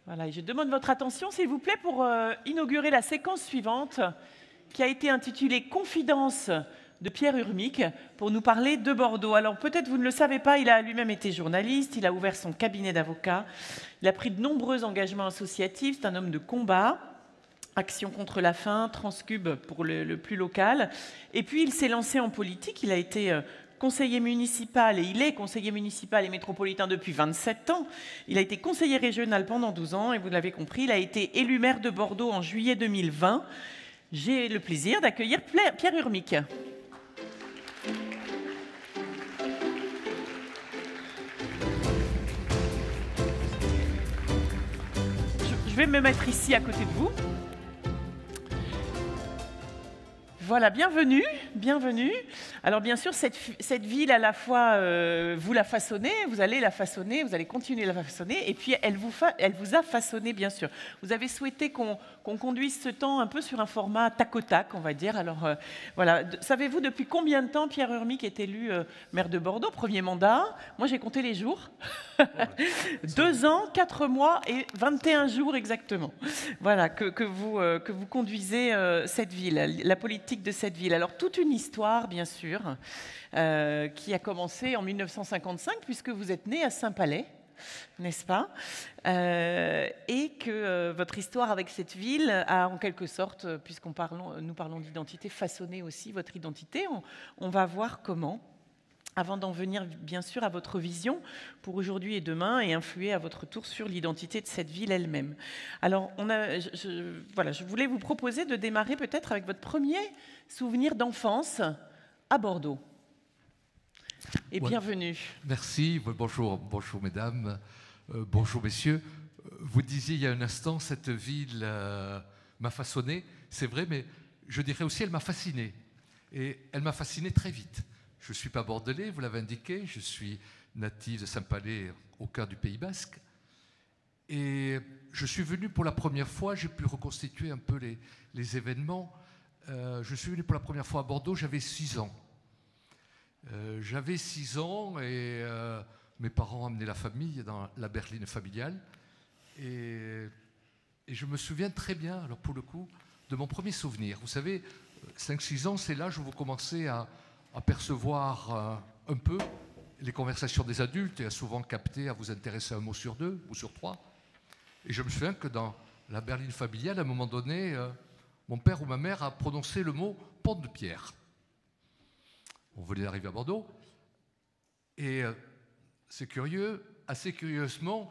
Voilà, et je demande votre attention, s'il vous plaît, pour inaugurer la séquence suivante, qui a été intitulée « Confidence » de Pierre Urmic, pour nous parler de Bordeaux. Alors peut-être vous ne le savez pas, il a lui-même été journaliste, il a ouvert son cabinet d'avocat, il a pris de nombreux engagements associatifs, c'est un homme de combat, Action contre la faim, Transcube pour le plus local, et puis il s'est lancé en politique, il a été conseiller municipal, et il est conseiller municipal et métropolitain depuis 27 ans. Il a été conseiller régional pendant 12 ans, et vous l'avez compris, il a été élu maire de Bordeaux en juillet 2020. J'ai le plaisir d'accueillir Pierre Urmic. Je vais me mettre ici à côté de vous. Voilà, bienvenue, bienvenue. Alors bien sûr, cette ville, à la fois, vous la façonnez, vous allez la façonner, vous allez continuer à la façonner, et puis elle vous a façonné, bien sûr. Vous avez souhaité qu'on conduise ce temps un peu sur un format tac au tac, on va dire. Alors voilà, savez-vous depuis combien de temps Pierre Urmic est élu maire de Bordeaux, premier mandat? Moi, j'ai compté les jours. 2 ans, 4 mois et 21 jours exactement. Voilà, que vous conduisez cette ville, la politique de cette ville. Alors, toute une histoire, bien sûr, qui a commencé en 1955, puisque vous êtes né à Saint-Palais, n'est-ce pas? Et que votre histoire avec cette ville a, en quelque sorte, puisqu'nous parlons d'identité, façonné aussi votre identité. On va voir comment, avant d'en venir, bien sûr, à votre vision pour aujourd'hui et demain, et influer à votre tour sur l'identité de cette ville elle-même. Alors, je voulais vous proposer de démarrer peut-être avec votre premier souvenir d'enfance à Bordeaux. Et bienvenue. Merci, bonjour mesdames, bonjour messieurs. Vous disiez il y a un instant, cette ville m'a façonné, c'est vrai, mais je dirais aussi elle m'a fasciné. Et elle m'a fasciné très vite. Je ne suis pas bordelais, vous l'avez indiqué, je suis natif de Saint-Palais au cœur du Pays Basque. Et je suis venu pour la première fois, j'ai pu reconstituer un peu les événements. Je suis venu pour la première fois à Bordeaux, j'avais 6 ans. J'avais 6 ans et mes parents amenaient la famille dans la berline familiale. Et je me souviens très bien, alors pour le coup, de mon premier souvenir. Vous savez, 5-6 ans, c'est l'âge où vous commencez à percevoir un peu les conversations des adultes et à souvent capter, à vous intéresser à un mot sur 2 ou sur 3. Et je me souviens que dans la berline familiale, à un moment donné, mon père ou ma mère a prononcé le mot « pont de pierre ». On venait d'arriver à Bordeaux. Et c'est curieux, assez curieusement,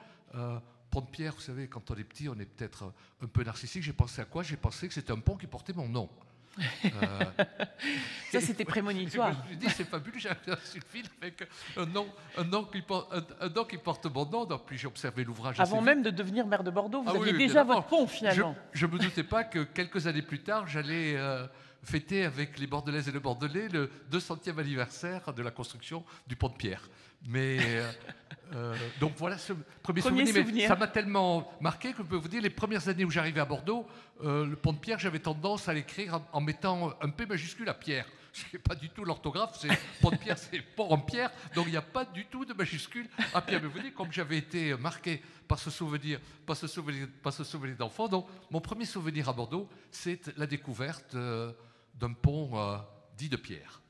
pont de pierre, vous savez, quand on est petit, on est peut-être un peu narcissique. J'ai pensé à quoi? J'ai pensé que c'était un pont qui portait mon nom. Ça, c'était prémonitoire. Je me suis dit, c'est fabuleux, j'ai reçu le film avec un nom qui porte mon nom. Donc, puis j'ai observé l'ouvrage. Avant même de devenir maire de Bordeaux, vous aviez déjà votre pont, finalement. Je ne me doutais pas que quelques années plus tard, j'allais fêter avec les Bordelaises et les Bordelais le 200e anniversaire de la construction du pont de pierre. Mais donc voilà ce premier souvenir. Mais ça m'a tellement marqué que je peux vous dire, les premières années où j'arrivais à Bordeaux, le pont de pierre, j'avais tendance à l'écrire en mettant un P majuscule à pierre. Ce n'est pas du tout l'orthographe, c'est pont de pierre, c'est pont en pierre, donc il n'y a pas du tout de majuscule à pierre. Mais vous voyez, comme j'avais été marqué par ce souvenir, pas ce souvenir d'enfant, donc mon premier souvenir à Bordeaux, c'est la découverte d'un pont dit de pierre.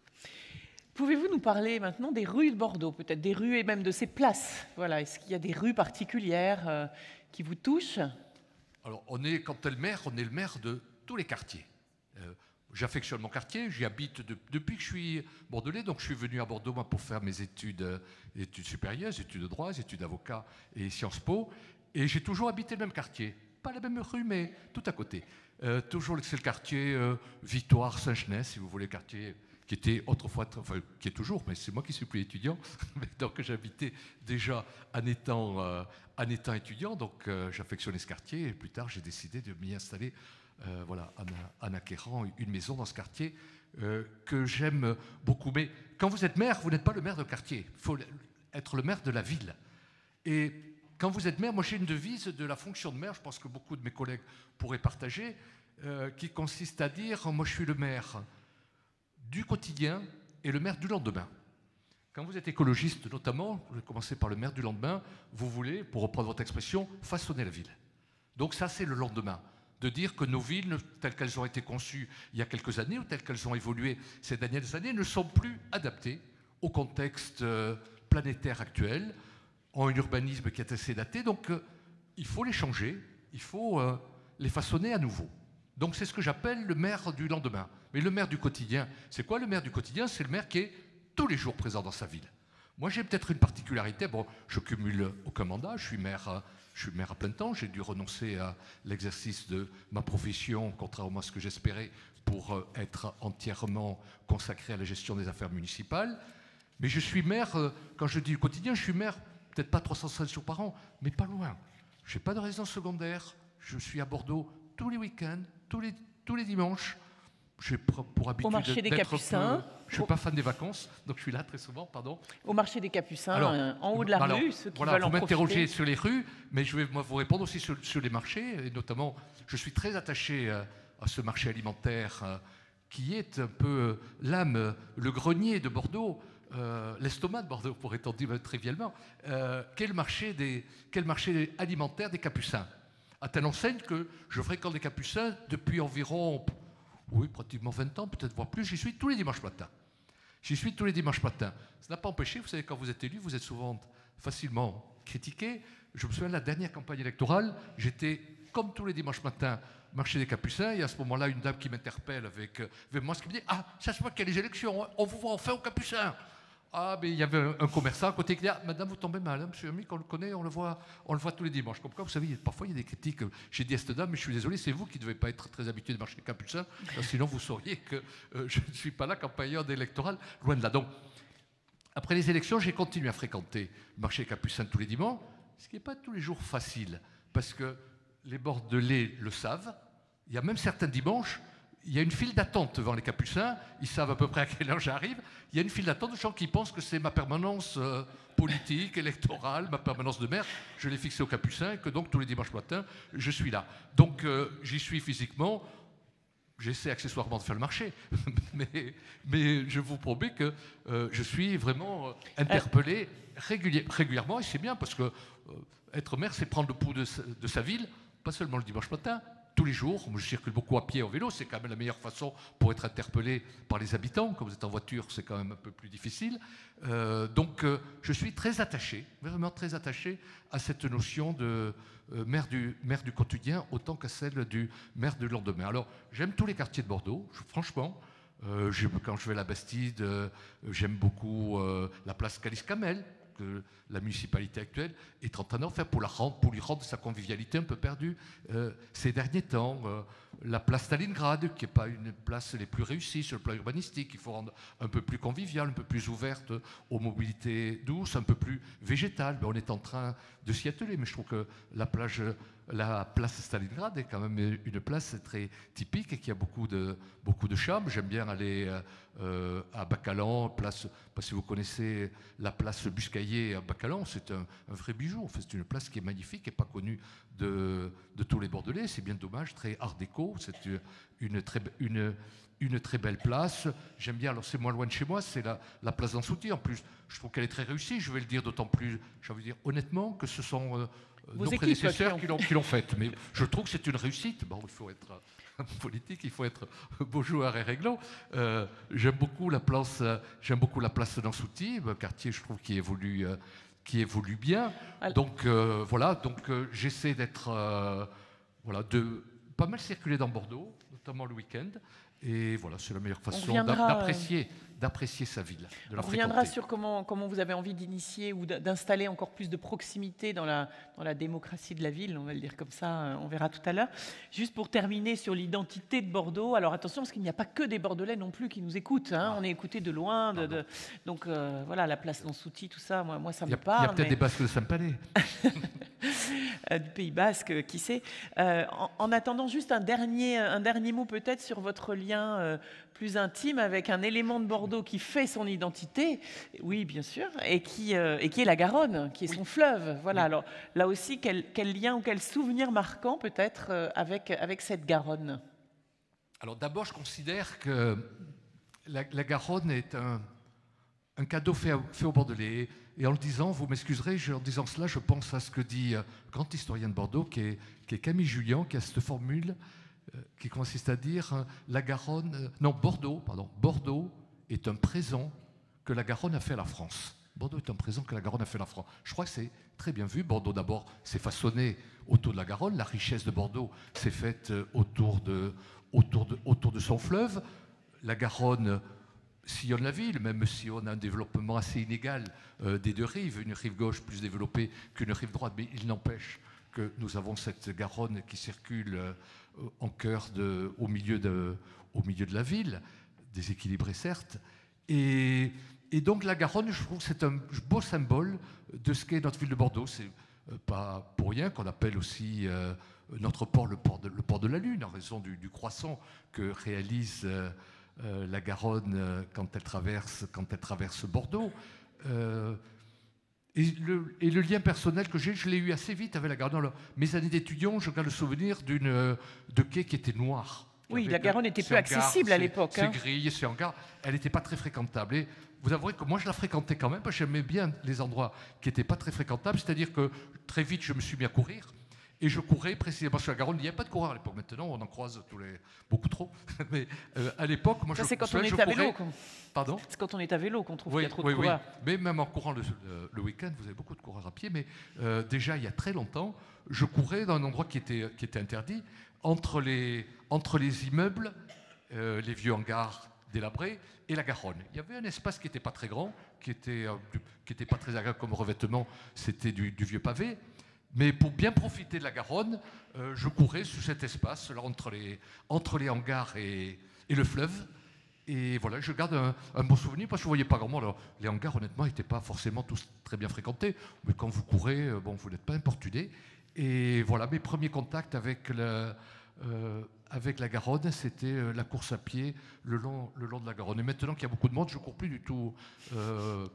Pouvez-vous nous parler maintenant des rues de Bordeaux, peut-être des rues et même de ces places? Voilà, est-ce qu'il y a des rues particulières qui vous touchent? Alors, quand on est le maire de tous les quartiers. J'affectionne mon quartier, j'y habite depuis que je suis bordelais, donc je suis venu à Bordeaux moi, pour faire mes études supérieures, études de droit, études d'avocat et Sciences Po, et j'ai toujours habité le même quartier. Pas la même rue, mais tout à côté. Toujours c'est le quartier Victoire-Saint-Genès, si vous voulez, quartier qui était autrefois, enfin qui est toujours, mais c'est moi qui suis plus étudiant, donc j'habitais déjà en étant étudiant, donc j'affectionnais ce quartier, et plus tard j'ai décidé de m'y installer en acquérant une maison dans ce quartier que j'aime beaucoup. Mais quand vous êtes maire, vous n'êtes pas le maire de quartier, il faut être le maire de la ville. Et quand vous êtes maire, moi j'ai une devise de la fonction de maire, je pense que beaucoup de mes collègues pourraient partager, qui consiste à dire, moi je suis le maire du quotidien et le maire du lendemain. Quand vous êtes écologiste notamment, vous commencez par le maire du lendemain, vous voulez, pour reprendre votre expression, façonner la ville. Donc ça, c'est le lendemain. De dire que nos villes, telles qu'elles ont été conçues il y a quelques années ou telles qu'elles ont évolué ces dernières années, ne sont plus adaptées au contexte planétaire actuel, ont un urbanisme qui est assez daté. Donc il faut les changer, il faut les façonner à nouveau. Donc c'est ce que j'appelle le maire du lendemain. Mais le maire du quotidien, c'est quoi le maire du quotidien? C'est le maire qui est tous les jours présent dans sa ville. Moi, j'ai peut-être une particularité. Bon, je cumule aucun mandat, je suis maire à plein temps. J'ai dû renoncer à l'exercice de ma profession, contrairement à ce que j'espérais, pour être entièrement consacré à la gestion des affaires municipales. Mais je suis maire, quand je dis du quotidien, je suis maire, peut-être pas 365 jours par an, mais pas loin. Je n'ai pas de résidence secondaire, je suis à Bordeaux tous les week-ends, tous les dimanches. J'ai pour habitude au marché des Capucins. Je ne suis pas fan des vacances, donc je suis là très souvent, pardon. Au marché des Capucins, alors, en haut de la rue, ceux qui veulent en vous m'interrogez profiter. sur les rues, mais je vais moi, vous répondre aussi sur les marchés, et notamment, je suis très attaché à ce marché alimentaire qui est un peu l'âme, le grenier de Bordeaux, l'estomac de Bordeaux, pourrait-on dire trivialement, quel marché alimentaire des Capucins, à telle enseigne que je fréquente les Capucins depuis environ... Oui, pratiquement 20 ans, peut-être voire plus. J'y suis tous les dimanches matins. Ça n'a pas empêché, vous savez, quand vous êtes élu, vous êtes souvent facilement critiqué. Je me souviens de la dernière campagne électorale, j'étais, comme tous les dimanches matins, marché des Capucins, et à ce moment-là, une dame qui m'interpelle avec moi, qui me dit « Ah, ça se voit qu'il y a les élections, on vous voit enfin aux Capucins !» Ah, mais il y avait un commerçant à côté qui dit « Madame, vous tombez mal, hein, monsieur Ami, qu'on le connaît, on le voit tous les dimanches. » Comme quoi, vous savez, parfois il y a des critiques. J'ai dit à cette dame, mais je suis désolé, c'est vous qui ne devez pas être très habitué de marcher Capucin, sinon vous sauriez que je ne suis pas là qu'en période électorale, loin de là. Donc, après les élections, j'ai continué à fréquenter le marché Capucin tous les dimanches, ce qui n'est pas tous les jours facile, parce que les Bordelais le savent. Il y a même certains dimanches, il y a une file d'attente devant les Capucins, ils savent à peu près à quelle heure j'arrive. Il y a une file d'attente de gens qui pensent que c'est ma permanence politique, électorale, ma permanence de maire. Je l'ai fixée aux Capucins et que donc tous les dimanches matins, je suis là. Donc j'y suis physiquement, j'essaie accessoirement de faire le marché, mais je vous promets que je suis vraiment interpellé régulièrement, et c'est bien parce que être maire, c'est prendre le pouls de sa ville, pas seulement le dimanche matin, tous les jours. Je circule beaucoup à pied, en vélo, c'est quand même la meilleure façon pour être interpellé par les habitants. Quand vous êtes en voiture, c'est quand même un peu plus difficile. Donc je suis très attaché, vraiment très attaché à cette notion de maire du quotidien, autant qu'à celle du maire du lendemain. Alors j'aime tous les quartiers de Bordeaux, franchement. Quand je vais à la Bastide, j'aime beaucoup la place Calice-Camel, que la municipalité actuelle est en train d'en faire pour lui rendre sa convivialité un peu perdue ces derniers temps. La place Stalingrad, qui n'est pas une place les plus réussies sur le plan urbanistique, il faut rendre un peu plus conviviale, un peu plus ouverte aux mobilités douces, un peu plus végétale. Mais on est en train de s'y atteler, mais je trouve que la place Stalingrad est quand même une place très typique et qui a beaucoup de charme. J'aime bien aller à Bacalan, place, si vous connaissez la place Buscaillet à Bacalan, c'est un vrai bijou. En fait, c'est une place qui est magnifique et pas connue de tous les Bordelais. C'est bien dommage, très art déco. C'est une très belle place. J'aime bien, alors c'est moins loin de chez moi, c'est la place d'Ansouti. En plus, je trouve qu'elle est très réussie. Je vais le dire d'autant plus, j'ai envie de dire honnêtement, que ce sont nos prédécesseurs qui l'ont faite. Mais je trouve que c'est une réussite. Bon, il faut être politique, il faut être beau joueur et réglo. J'aime beaucoup la place d'Ansouti, un quartier, je trouve, qui évolue bien. Donc voilà, j'essaie d'être de pas mal circuler dans Bordeaux, notamment le week-end. Et voilà, c'est la meilleure façon d'apprécier sa ville. On reviendra sur comment vous avez envie d'initier ou d'installer encore plus de proximité dans la démocratie de la ville, on va le dire comme ça, on verra tout à l'heure. Juste pour terminer sur l'identité de Bordeaux, alors attention parce qu'il n'y a pas que des Bordelais non plus qui nous écoutent, hein. On est écoutés de loin, donc voilà, la place d'Ansouti, tout ça, moi ça me parle. Il y a peut-être des Basques de Saint-Palais. Du Pays Basque, qui sait. En attendant, juste un dernier mot peut-être sur votre lien plus intime avec un élément de Bordeaux qui fait son identité, oui bien sûr, et qui est la Garonne, qui est son fleuve. Voilà. Oui. Alors là aussi, quel lien ou quel souvenir marquant peut-être avec cette Garonne? Alors d'abord, je considère que la Garonne est un cadeau fait aux Bordelais. Et en le disant, vous m'excuserez, en disant cela, je pense à ce que dit un grand historien de Bordeaux, qui est Camille Jullian, qui a cette formule qui consiste à dire la Garonne, Bordeaux est un présent que la Garonne a fait à la France. Bordeaux est un présent que la Garonne a fait à la France. Je crois que c'est très bien vu. Bordeaux, d'abord, s'est façonné autour de la Garonne. La richesse de Bordeaux s'est faite autour de son fleuve. La Garonne sillonne la ville, même si on a un développement assez inégal des deux rives, une rive gauche plus développée qu'une rive droite, mais il n'empêche que nous avons cette Garonne qui circule au milieu de la ville, déséquilibrée certes, et donc la Garonne, je trouve que c'est un beau symbole de ce qu'est notre ville de Bordeaux. C'est pas pour rien qu'on appelle aussi notre port le port de la Lune, en raison du croissant que réalise la Garonne quand elle traverse Bordeaux. Et le lien personnel que j'ai, je l'ai eu assez vite avec la Garonne. Alors, mes années d'étudiant, je garde le souvenir de quai qui était noir. Oui, la Garonne était peu accessible à l'époque. C'est grilles, c'est hangar. Elle n'était pas très fréquentable. Et vous avouerez que moi, je la fréquentais quand même, parce que j'aimais bien les endroits qui n'étaient pas très fréquentables. C'est-à-dire que très vite, je me suis mis à courir. Et je courais précisément sur la Garonne. Il n'y avait pas de coureurs à l'époque. Maintenant, on en croise beaucoup trop. Mais à l'époque, moi, c'est quand on est à vélo. Pardon ? C'est quand on est à vélo qu'on trouve qu'il y a trop de coureurs. Oui. Mais même en courant le week-end, vous avez beaucoup de coureurs à pied. Mais déjà, il y a très longtemps, je courais dans un endroit qui était interdit, entre les immeubles, les vieux hangars délabrés, et la Garonne. Il y avait un espace qui n'était pas très grand, qui était pas très agréable comme revêtement. C'était du vieux pavé. Mais pour bien profiter de la Garonne, je courais sur cet espace, là, entre les hangars et le fleuve. Et voilà, je garde un bon souvenir parce que je ne voyais pas grand monde. Alors, les hangars, honnêtement, n'étaient pas forcément tous très bien fréquentés. Mais quand vous courez, vous n'êtes pas importuné. Et voilà, mes premiers contacts avec la Garonne, c'était la course à pied le long de la Garonne. Et maintenant qu'il y a beaucoup de monde, je ne cours plus du tout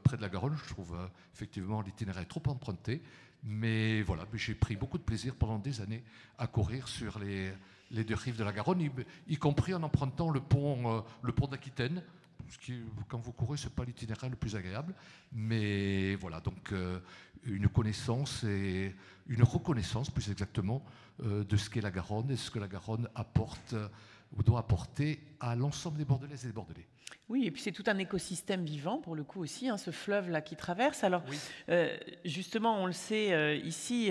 près de la Garonne. Je trouve effectivement l'itinéraire trop emprunté. Mais voilà, j'ai pris beaucoup de plaisir pendant des années à courir sur les deux rives de la Garonne, y compris en empruntant le pont d'Aquitaine. Ce qui, quand vous courez, ce n'est pas l'itinéraire le plus agréable. Mais voilà, donc une connaissance et une reconnaissance, plus exactement, de ce qu'est la Garonne et ce que la Garonne apporte ou doit apporter à l'ensemble des Bordelaises et des Bordelais. Oui, et puis c'est tout un écosystème vivant, pour le coup aussi, ce fleuve-là qui traverse. Alors, oui. Justement, on le sait, ici,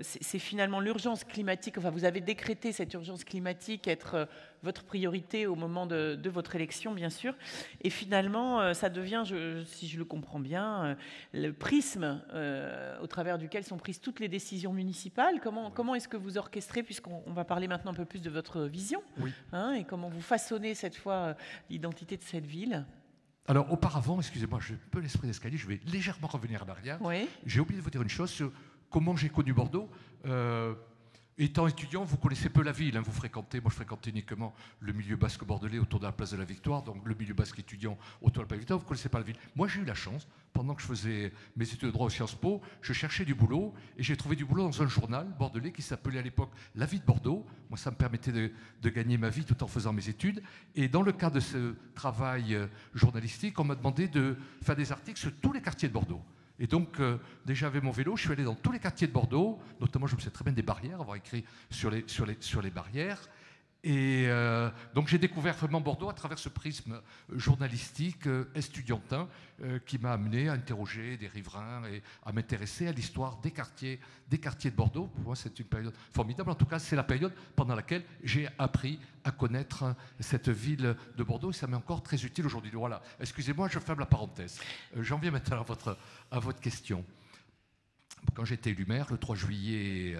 c'est finalement l'urgence climatique. Enfin, vous avez décrété cette urgence climatique être votre priorité au moment de votre élection, bien sûr. Et finalement, ça devient, si je le comprends bien, le prisme au travers duquel sont prises toutes les décisions municipales. Comment est-ce que vous orchestrez, puisqu'on va parler maintenant un peu plus de votre vision, oui. Et comment vous façonnez cette fois l'identité de cette ville? Alors, auparavant, excusez-moi, j'ai un peu l'esprit d'escalier, je vais légèrement revenir à l'arrière. Oui. J'ai oublié de vous dire une chose sur comment j'ai connu Bordeaux. Étant étudiant, vous connaissez peu la ville, moi je fréquentais uniquement le milieu basque bordelais autour de la place de la Victoire, donc le milieu basque étudiant autour de la place de la Victoire, vous ne connaissez pas la ville. Moi j'ai eu la chance, pendant que je faisais mes études de droit au Sciences Po, je cherchais du boulot, et j'ai trouvé du boulot dans un journal bordelais qui s'appelait à l'époque La Vie de Bordeaux. Moi ça me permettait de gagner ma vie tout en faisant mes études, et dans le cadre de ce travail journalistique, on m'a demandé de faire des articles sur tous les quartiers de Bordeaux. Et donc, déjà avec mon vélo, je suis allé dans tous les quartiers de Bordeaux, notamment je me souviens très bien des barrières, avoir écrit sur les barrières. Et donc j'ai découvert vraiment Bordeaux à travers ce prisme journalistique estudiantin qui m'a amené à interroger des riverains et à m'intéresser à l'histoire des quartiers de Bordeaux. Pour moi, c'est une période formidable. En tout cas, c'est la période pendant laquelle j'ai appris à connaître cette ville de Bordeaux et ça m'est encore très utile aujourd'hui. Voilà. Excusez-moi, je ferme la parenthèse. J'en viens maintenant à votre question. Quand j'ai été élu maire, le 3 juillet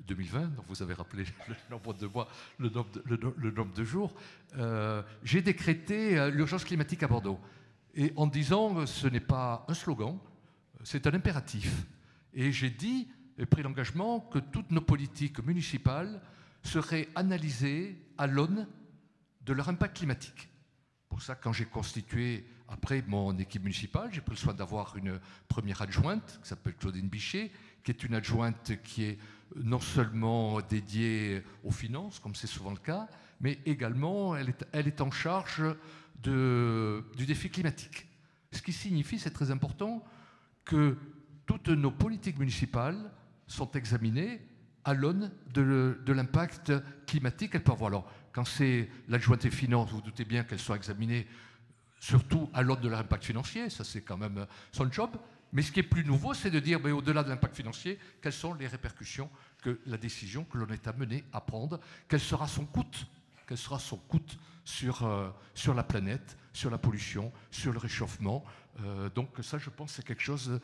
2020, donc vous avez rappelé le nombre de mois, le nombre de jours, j'ai décrété l'urgence climatique à Bordeaux. Et en disant, ce n'est pas un slogan, c'est un impératif. Et j'ai dit, et pris l'engagement, que toutes nos politiques municipales seraient analysées à l'aune de leur impact climatique. Pour ça, quand j'ai constitué après mon équipe municipale, j'ai pris le soin d'avoir une première adjointe qui s'appelle Claudine Bichet, qui est une adjointe qui est non seulement dédiée aux finances, comme c'est souvent le cas, mais également elle est en charge du défi climatique. Ce qui signifie, c'est très important, que toutes nos politiques municipales sont examinées à l'aune de l'impact climatique qu'elles peuvent avoir. Alors, quand c'est l'adjointe des finances, vous vous doutez bien qu'elles sont examinées surtout à l'aune de leur impact financier, ça c'est quand même son job. Mais ce qui est plus nouveau, c'est de dire, au-delà de l'impact financier, quelles sont les répercussions que la décision que l'on est amené à prendre, quel sera son coût sur la planète, sur la pollution, sur le réchauffement. Donc ça, je pense, c'est quelque chose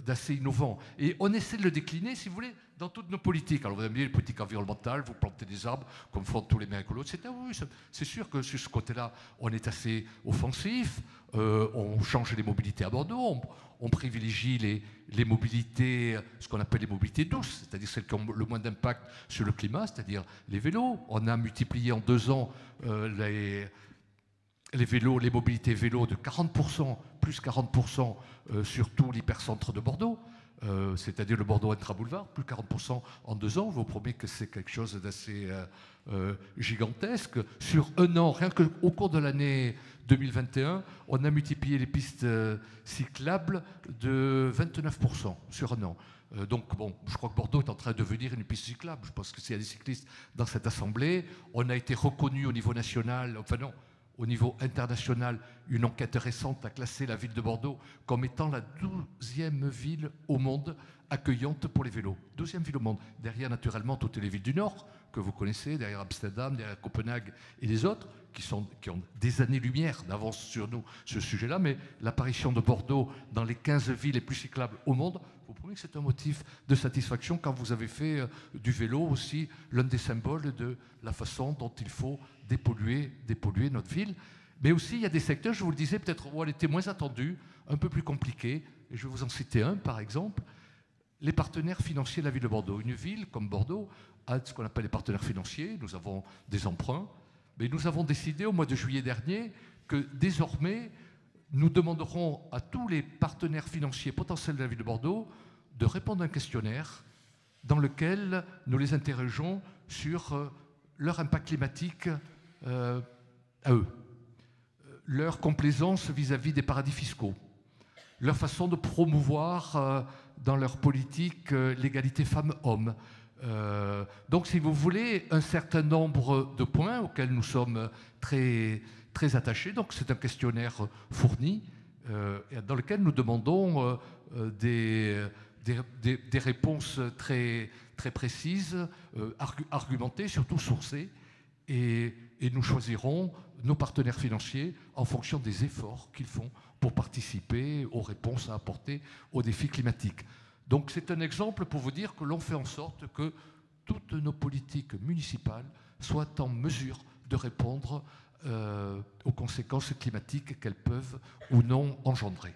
d'assez innovant. Et on essaie de le décliner, si vous voulez, dans toutes nos politiques. Alors vous avez dit, les politiques environnementales, vous plantez des arbres, comme font tous les mains écolos, etc. Oui, c'est sûr que sur ce côté-là, on est assez offensif. On change les mobilités à Bordeaux, on privilégie les mobilités, ce qu'on appelle les mobilités douces, c'est-à-dire celles qui ont le moins d'impact sur le climat, c'est-à-dire les vélos. On a multiplié en 2 ans les vélos, les mobilités vélos de 40%, plus 40% sur tout l'hypercentre de Bordeaux, c'est-à-dire le Bordeaux Intra-Boulevard, plus 40% en 2 ans. Je vous promets que c'est quelque chose d'assez gigantesque. Sur un an, rien qu'au cours de l'année 2021, on a multiplié les pistes cyclables de 29% sur un an. Donc, bon, je crois que Bordeaux est en train de devenir une piste cyclable. Je pense que s'il y a des cyclistes dans cette assemblée, on a été reconnu au niveau national, enfin non, au niveau international, une enquête récente a classé la ville de Bordeaux comme étant la 12e ville au monde accueillante pour les vélos. 12e ville au monde. Derrière, naturellement, toutes les villes du Nord, que vous connaissez, derrière Amsterdam, derrière Copenhague et les autres, qui ont des années-lumière d'avance sur nous, ce sujet-là. Mais l'apparition de Bordeaux dans les 15 villes les plus cyclables au monde, vous prouvez que c'est un motif de satisfaction quand vous avez fait du vélo aussi l'un des symboles de la façon dont il faut dépolluer notre ville. Mais aussi, il y a des secteurs, je vous le disais, peut-être où elle était moins attendue, un peu plus compliquée. Et je vais vous en citer un, par exemple. Les partenaires financiers de la ville de Bordeaux. Une ville comme Bordeaux a ce qu'on appelle les partenaires financiers. Nous avons des emprunts. Mais nous avons décidé au mois de juillet dernier que désormais, nous demanderons à tous les partenaires financiers potentiels de la ville de Bordeaux de répondre à un questionnaire dans lequel nous les interrogeons sur leur impact climatique à eux, leur complaisance vis-à-vis des paradis fiscaux, leur façon de promouvoir dans leur politique l'égalité femmes-hommes. Donc, si vous voulez, un certain nombre de points auxquels nous sommes très, très attachés. Donc, c'est un questionnaire fourni dans lequel nous demandons des réponses très, très précises, argumentées, surtout sourcées. Et nous choisirons nos partenaires financiers en fonction des efforts qu'ils font pour participer aux réponses à apporter aux défis climatiques. Donc c'est un exemple pour vous dire que l'on fait en sorte que toutes nos politiques municipales soient en mesure de répondre aux conséquences climatiques qu'elles peuvent ou non engendrer.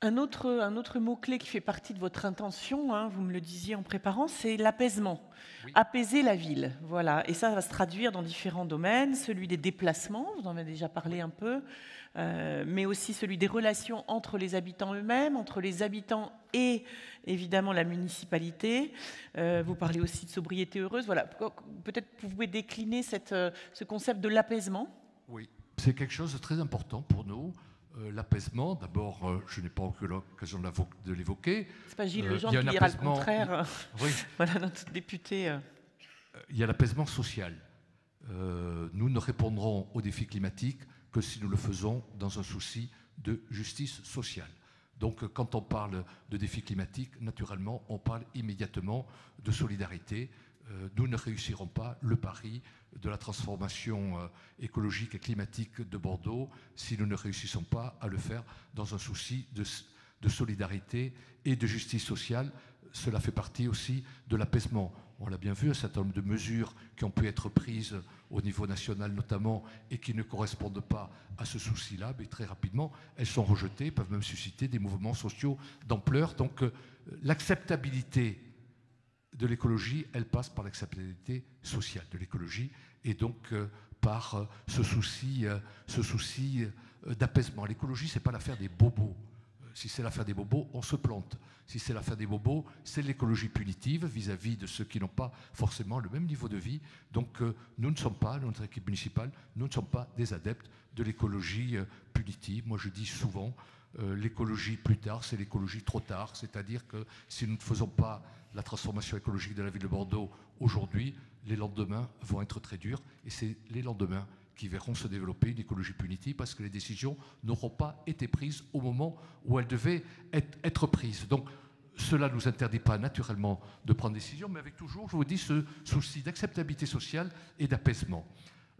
Un autre mot-clé qui fait partie de votre intention, hein, vous me le disiez en préparant, c'est l'apaisement. Oui. Apaiser la ville, voilà. Et ça va se traduire dans différents domaines, celui des déplacements, vous en avez déjà parlé un peu, mais aussi celui des relations entre les habitants eux-mêmes, entre les habitants et évidemment la municipalité. Vous parlez aussi de sobriété heureuse. Voilà. Peut-être vous pouvez décliner ce concept de l'apaisement. Oui, c'est quelque chose de très important pour nous. L'apaisement, d'abord, je n'ai pas eu l'occasion de l'évoquer. C'est pas Gilles Legendre qui dira le contraire. Oui. Voilà, notre député. Il y a l'apaisement social. Nous ne répondrons aux défis climatiques que si nous le faisons dans un souci de justice sociale. Donc, quand on parle de défis climatiques, naturellement, on parle immédiatement de solidarité. Nous ne réussirons pas le pari de la transformation écologique et climatique de Bordeaux si nous ne réussissons pas à le faire dans un souci de solidarité et de justice sociale. Cela fait partie aussi de l'apaisement. On l'a bien vu, un certain nombre de mesures qui ont pu être prises au niveau national notamment et qui ne correspondent pas à ce souci-là, mais très rapidement, elles sont rejetées, peuvent même susciter des mouvements sociaux d'ampleur. Donc l'acceptabilité de l'écologie, elle passe par l'acceptabilité sociale de l'écologie et donc par ce souci d'apaisement. L'écologie, ce n'est pas l'affaire des bobos. Si c'est l'affaire des bobos, on se plante. Si c'est l'affaire des bobos, c'est l'écologie punitive vis-à-vis de ceux qui n'ont pas forcément le même niveau de vie. Donc nous ne sommes pas, notre équipe municipale, nous ne sommes pas des adeptes de l'écologie punitive. Moi je dis souvent, l'écologie plus tard, c'est l'écologie trop tard. C'est-à-dire que si nous ne faisons pas la transformation écologique de la ville de Bordeaux aujourd'hui, les lendemains vont être très durs. Et c'est les lendemains qui verront se développer une écologie punitive parce que les décisions n'auront pas été prises au moment où elles devaient être prises. Donc, cela ne nous interdit pas naturellement de prendre des décisions, mais avec toujours, je vous dis, ce souci d'acceptabilité sociale et d'apaisement.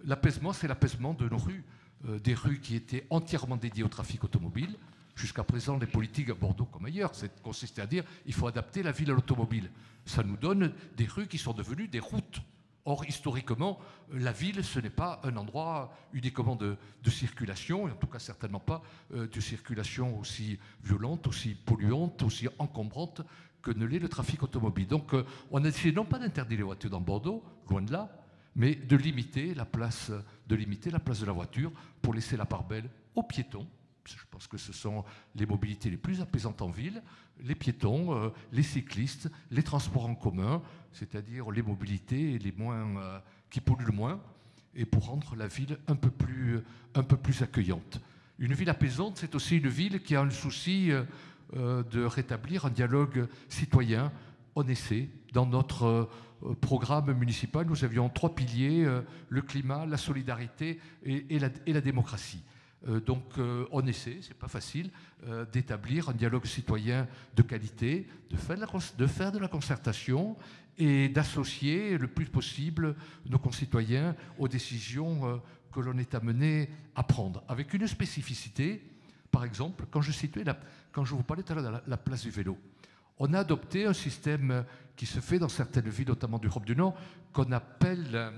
L'apaisement, c'est l'apaisement de nos rues, des rues qui étaient entièrement dédiées au trafic automobile. Jusqu'à présent, les politiques à Bordeaux comme ailleurs consistaient à dire qu'il faut adapter la ville à l'automobile. Ça nous donne des rues qui sont devenues des routes. Or, historiquement, la ville, ce n'est pas un endroit uniquement de circulation, et en tout cas certainement pas de circulation aussi violente, aussi polluante, aussi encombrante que ne l'est le trafic automobile. Donc, on a décidé non pas d'interdire les voitures dans Bordeaux, loin de là, mais de limiter la place de la voiture pour laisser la part belle aux piétons. Je pense que ce sont les mobilités les plus apaisantes en ville, les piétons, les cyclistes, les transports en commun, c'est-à-dire les mobilités qui polluent le moins, et pour rendre la ville un peu plus accueillante. Une ville apaisante, c'est aussi une ville qui a le souci de rétablir un dialogue citoyen. On essaie, dans notre programme municipal, nous avions 3 piliers, le climat, la solidarité et la démocratie. Donc on essaie, c'est pas facile, d'établir un dialogue citoyen de qualité, de faire de la concertation et d'associer le plus possible nos concitoyens aux décisions que l'on est amené à prendre. Avec une spécificité, par exemple, quand je vous parlais tout à l'heure de la place du vélo, on a adopté un système qui se fait dans certaines villes, notamment d'Europe du Nord, qu'on appelle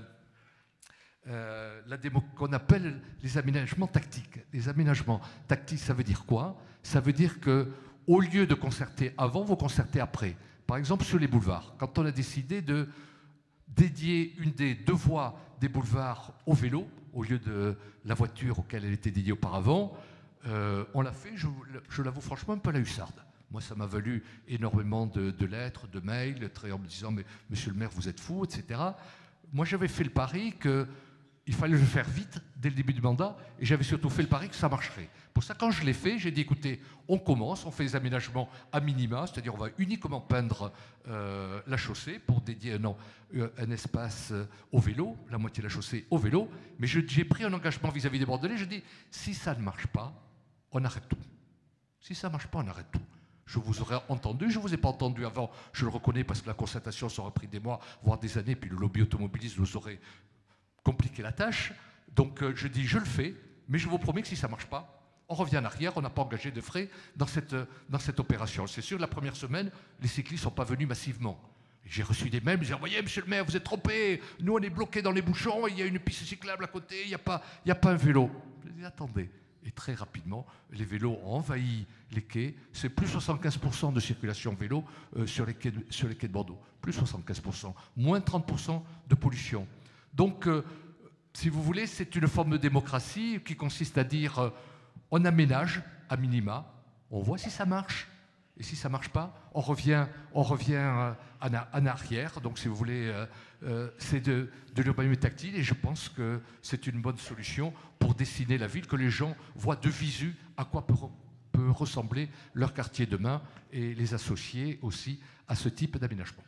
les aménagements tactiques. Les aménagements tactiques, ça veut dire quoi? Ça veut dire qu'au lieu de concerter avant, vous concertez après. Par exemple, sur les boulevards, quand on a décidé de dédier une des 2 voies des boulevards au vélo, au lieu de la voiture auquel elle était dédiée auparavant, on l'a fait, je l'avoue franchement, un peu à la hussarde. Moi, ça m'a valu énormément de lettres, de mails, en me disant « mais monsieur le maire, vous êtes fou », etc. Moi, j'avais fait le pari qu'il fallait le faire vite, dès le début du mandat, et j'avais surtout fait le pari que ça marcherait. Pour ça, quand je l'ai fait, j'ai dit, écoutez, on commence, on fait les aménagements à minima, c'est-à-dire on va uniquement peindre la chaussée pour dédier un espace au vélo, la moitié de la chaussée au vélo, mais j'ai pris un engagement vis-à-vis des Bordelais, je dis, si ça ne marche pas, on arrête tout. Si ça ne marche pas, on arrête tout. Je vous aurais entendu, je ne vous ai pas entendu avant, je le reconnais parce que la concertation ça aurait pris des mois, voire des années, puis le lobby automobiliste nous aurait compliqué la tâche. Donc je dis, je le fais, mais je vous promets que si ça ne marche pas, on revient en arrière, on n'a pas engagé de frais dans cette opération. C'est sûr, la première semaine, les cyclistes ne sont pas venus massivement. J'ai reçu des mails, ils disaient, voyez, monsieur le maire, vous êtes trompé, nous on est bloqués dans les bouchons, il y a une piste cyclable à côté, il n'y a pas un vélo. Je dis, attendez. Et très rapidement, les vélos ont envahi les quais. C'est plus 75% de circulation vélo sur les quais de Bordeaux. Plus 75%. Moins 30% de pollution. Donc, si vous voulez, c'est une forme de démocratie qui consiste à dire on aménage à minima, on voit si ça marche. Et si ça ne marche pas, on revient en arrière. Donc, si vous voulez, c'est de l'urbanisme tactile. Et je pense que c'est une bonne solution pour dessiner la ville, que les gens voient de visu à quoi peut ressembler leur quartier demain et les associer aussi à ce type d'aménagement.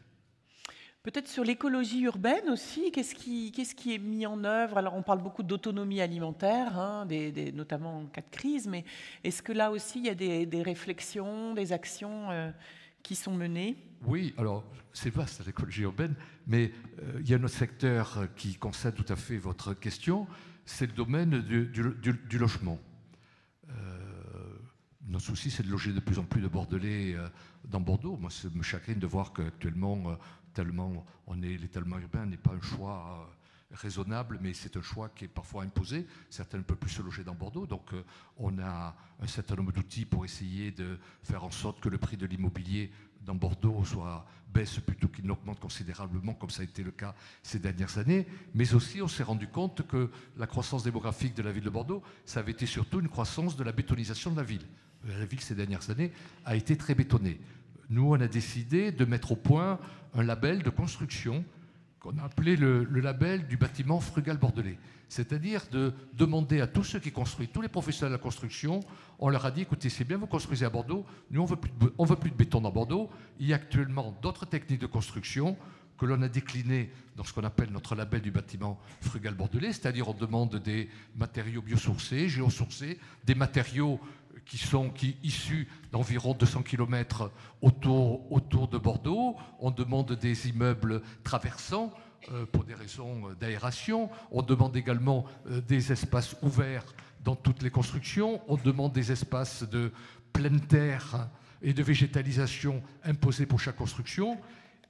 Peut-être sur l'écologie urbaine aussi, qu'est-ce qui est mis en œuvre? Alors on parle beaucoup d'autonomie alimentaire, hein, notamment en cas de crise, mais est-ce que là aussi il y a des réflexions, des actions qui sont menées? Oui, alors c'est vaste l'écologie urbaine, mais il y a un autre secteur qui concerne tout à fait votre question, c'est le domaine du logement. Notre souci, c'est de loger de plus en plus de Bordelais dans Bordeaux. Moi, ça me chagrine de voir qu'actuellement, l'étalement urbain n'est pas un choix raisonnable, mais c'est un choix qui est parfois imposé. Certains ne peuvent plus se loger dans Bordeaux, donc on a un certain nombre d'outils pour essayer de faire en sorte que le prix de l'immobilier dans Bordeaux baisse plutôt qu'il n'augmente considérablement, comme ça a été le cas ces dernières années. Mais aussi, on s'est rendu compte que la croissance démographique de la ville de Bordeaux, ça avait été surtout une croissance de la bétonisation de la ville. La ville, ces dernières années, a été très bétonnée. Nous, on a décidé de mettre au point un label de construction qu'on a appelé le label du bâtiment frugal bordelais. C'est-à-dire de demander à tous ceux qui construisent, tous les professionnels de la construction, on leur a dit, écoutez, c'est bien, vous construisez à Bordeaux, nous, on veut plus de béton dans Bordeaux. Il y a actuellement d'autres techniques de construction que l'on a déclinées dans ce qu'on appelle notre label du bâtiment frugal bordelais, c'est-à-dire on demande des matériaux biosourcés, géosourcés, des matériaux qui sont issus d'environ 200 km autour de Bordeaux. On demande des immeubles traversants pour des raisons d'aération. On demande également des espaces ouverts dans toutes les constructions. On demande des espaces de pleine terre et de végétalisation imposés pour chaque construction.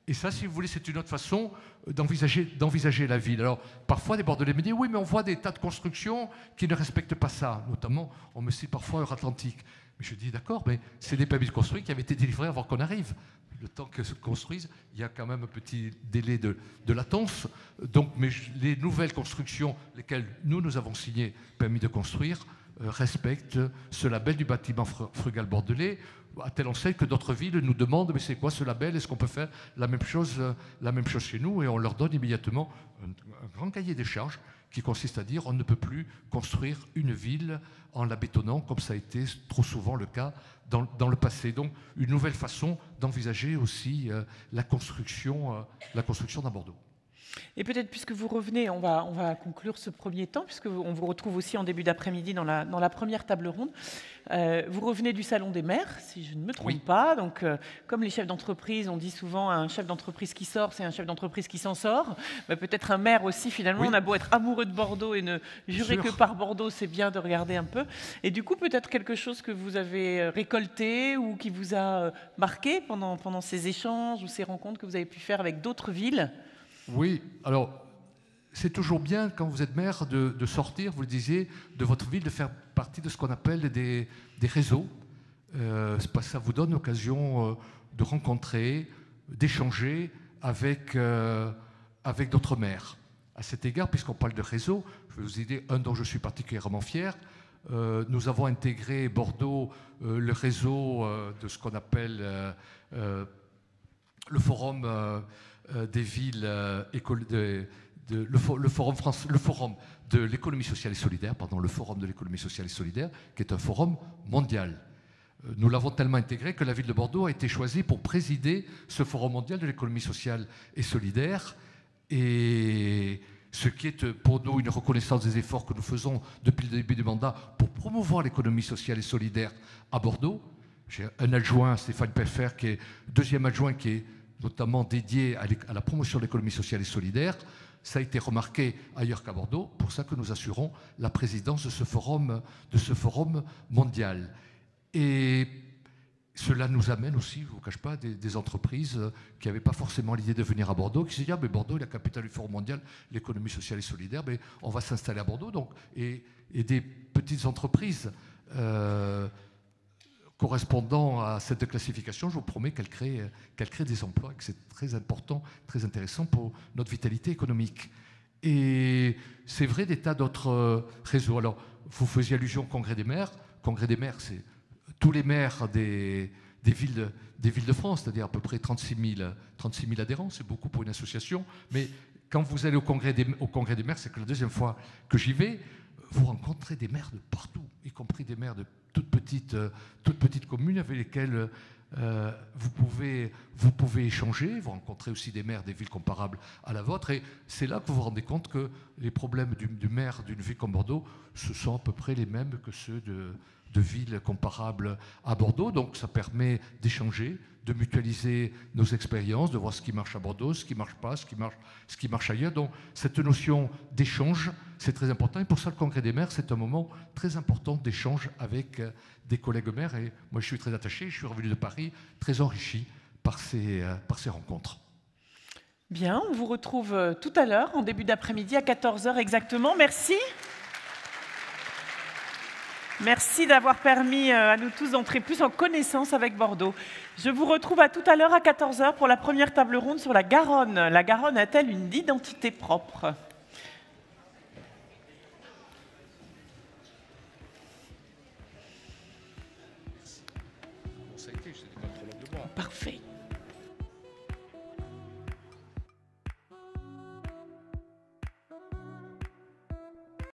Et ça, si vous voulez, c'est une autre façon d'envisager la ville. Alors, parfois, les Bordelais me disent « Oui, mais on voit des tas de constructions qui ne respectent pas ça. » Notamment, on me cite parfois Euratlantique. Mais je dis « D'accord, mais c'est des permis de construire qui avaient été délivrés avant qu'on arrive. Le temps que se construisent, il y a quand même un petit délai de latence. Donc, mais les nouvelles constructions, lesquelles nous avons signé permis de construire, respectent ce label du bâtiment frugal bordelais, à telle enseigne que d'autres villes nous demandent mais c'est quoi ce label, est-ce qu'on peut faire la même chose chez nous, et on leur donne immédiatement un grand cahier des charges qui consiste à dire on ne peut plus construire une ville en la bétonnant comme ça a été trop souvent le cas dans le passé. Donc une nouvelle façon d'envisager aussi la construction dans Bordeaux. Et peut-être, puisque vous revenez, on va conclure ce premier temps, puisqu'on vous retrouve aussi en début d'après-midi dans la première table ronde. Vous revenez du Salon des maires, si je ne me trompe pas. Donc, comme les chefs d'entreprise, on dit souvent un chef d'entreprise qui sort, c'est un chef d'entreprise qui s'en sort. Mais peut-être un maire aussi, finalement. On a beau être amoureux de Bordeaux et ne jurer que par Bordeaux, c'est bien de regarder un peu. Et du coup, peut-être quelque chose que vous avez récolté ou qui vous a marqué pendant ces échanges ou ces rencontres que vous avez pu faire avec d'autres villes. Oui, alors c'est toujours bien quand vous êtes maire de sortir, vous le disiez, de votre ville, de faire partie de ce qu'on appelle des réseaux. Ça vous donne l'occasion de rencontrer, d'échanger avec d'autres maires. À cet égard, puisqu'on parle de réseau, je vais vous aider un dont je suis particulièrement fier. Nous avons intégré Bordeaux, le réseau de ce qu'on appelle le forum des villes, le forum de l'économie sociale et solidaire, le forum de l'économie sociale et solidaire, qui est un forum mondial. Nous l'avons tellement intégré que la ville de Bordeaux a été choisie pour présider ce forum mondial de l'économie sociale et solidaire, et ce qui est pour nous une reconnaissance des efforts que nous faisons depuis le début du mandat pour promouvoir l'économie sociale et solidaire à Bordeaux. J'ai un adjoint, Stéphane Peffer, qui est deuxième adjoint, qui est notamment dédié à la promotion de l'économie sociale et solidaire. Ça a été remarqué ailleurs qu'à Bordeaux, pour ça que nous assurons la présidence de ce forum mondial. Et cela nous amène aussi, je ne vous cache pas, des entreprises qui n'avaient pas forcément l'idée de venir à Bordeaux, qui se disent ah, mais Bordeaux est la capitale du forum mondial, l'économie sociale et solidaire, mais on va s'installer à Bordeaux. Donc, et des petites entreprises correspondant à cette classification, je vous promets qu'elle crée des emplois et que c'est très important, très intéressant pour notre vitalité économique. Et c'est vrai des tas d'autres réseaux. Alors, vous faisiez allusion au Congrès des maires. Congrès des maires, c'est tous les maires des villes de France, c'est-à-dire à peu près 36 000 adhérents. C'est beaucoup pour une association. Mais quand vous allez au Congrès des maires, c'est que la deuxième fois que j'y vais, vous rencontrez des maires de partout, y compris des maires de toutes petites communes avec lesquelles vous pouvez échanger. Vous rencontrez aussi des maires des villes comparables à la vôtre, et c'est là que vous vous rendez compte que les problèmes du maire d'une ville comme Bordeaux, ce sont à peu près les mêmes que ceux de villes comparables à Bordeaux. Donc ça permet d'échanger, de mutualiser nos expériences, de voir ce qui marche à Bordeaux, ce qui ne marche pas, ce qui marche ailleurs. Donc cette notion d'échange, c'est très important. Et pour ça, le Congrès des maires, c'est un moment très important d'échange avec des collègues maires. Et moi, je suis très attaché, je suis revenu de Paris, très enrichi par ces rencontres. Bien, on vous retrouve tout à l'heure, en début d'après-midi, à 14h exactement. Merci. Merci d'avoir permis à nous tous d'entrer plus en connaissance avec Bordeaux. Je vous retrouve à tout à l'heure à 14h pour la première table ronde sur la Garonne. La Garonne a-t-elle une identité propre ? Parfait.